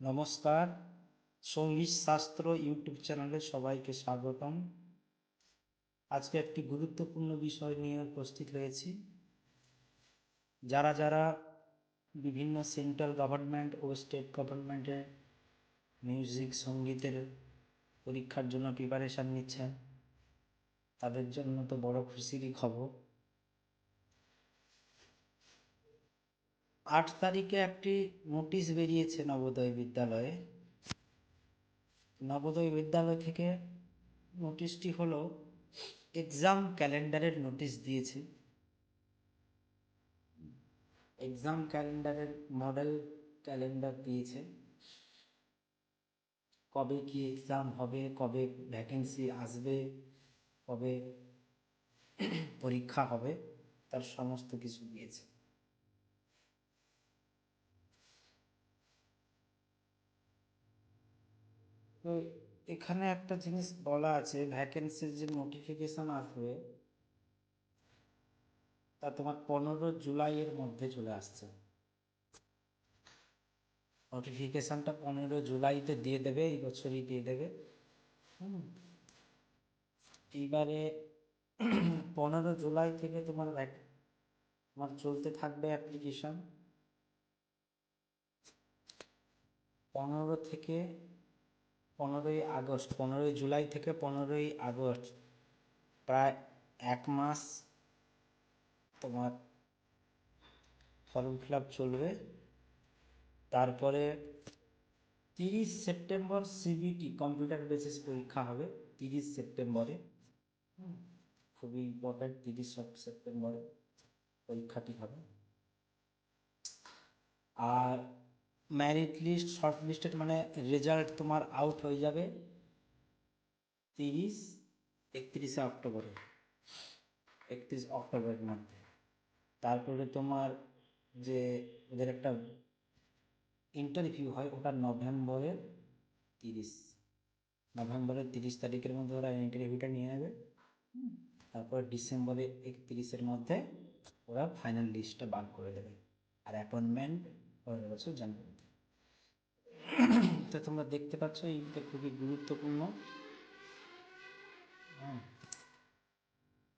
নমস্কার, সঙ্গীত শাস্ত্র ইউটিউব চ্যানেলে সবাইকে স্বাগতম। আজকে একটি গুরুত্বপূর্ণ বিষয় নিয়ে উপস্থিত হয়েছি। যারা যারা বিভিন্ন সেন্ট্রাল গভর্নমেন্ট ও স্টেট গভর্নমেন্টের মিউজিক সঙ্গীতের পরীক্ষার জন্য প্রিপারেশান নিচ্ছেন, তাদের জন্য তো বড় খুশিরই খবর। 8 তারিখে একটি নোটিশ বেরিয়েছে নবোদয় বিদ্যালয়ে। নবোদয় বিদ্যালয় থেকে নোটিশটি হলো এক্সাম ক্যালেন্ডারের নোটিশ দিয়েছে। এক্সাম ক্যালেন্ডারের মডেল ক্যালেন্ডার দিয়েছে। কবে কি এক্সাম হবে, কবে ভ্যাকেন্সি আসবে, কবে পরীক্ষা হবে, তার সমস্ত কিছু দিয়েছে। তো এখানে একটা জিনিস বলা আছে, ভ্যাকেন্সির যে নোটিফিকেশান আসবে তা তোমার 15 জুলাইয়ের মধ্যে চলে আসছে। নোটিফিকেশানটা 15 জুলাইতে দিয়ে দেবে, এই বছরই দিয়ে দেবে। এইবারে 15 জুলাই থেকে তোমার চলতে থাকবে অ্যাপ্লিকেশান। 15 থেকে 15ই আগস্ট, 15 জুলাই থেকে 15ই আগস্ট, প্রায় 1 মাস তোমার ফর্ম ফিল আপ চলবে। তারপরে 30 সেপ্টেম্বর সিবিটি কম্পিউটার বেসিস পরীক্ষা হবে 30 সেপ্টেম্বরে। খুবই ইম্পর্ট্যান্ট, 30 সেপ্টেম্বরে পরীক্ষাটি হবে। আর মেরিট লিস্ট, শর্ট লিস্টেড মানে রেজাল্ট তোমার আউট হয়ে যাবে 31 অক্টোবরে, 31 অক্টোবরের মধ্যে। তারপরে তোমার যে ওদের একটা ইন্টারভিউ হয়, ওটা নভেম্বরের 30 তারিখের মধ্যে ওরা ইন্টারভিউটা নিয়ে নেবে। তারপর ডিসেম্বরের 31-এর মধ্যে ওরা ফাইনাল লিস্টটা বার করে দেবে, আর অ্যাপয়েন্টমেন্ট পরের বছর জানুয়ারি। তো তোমরা দেখতে পাচ্ছ এইটা খুবই গুরুত্বপূর্ণ।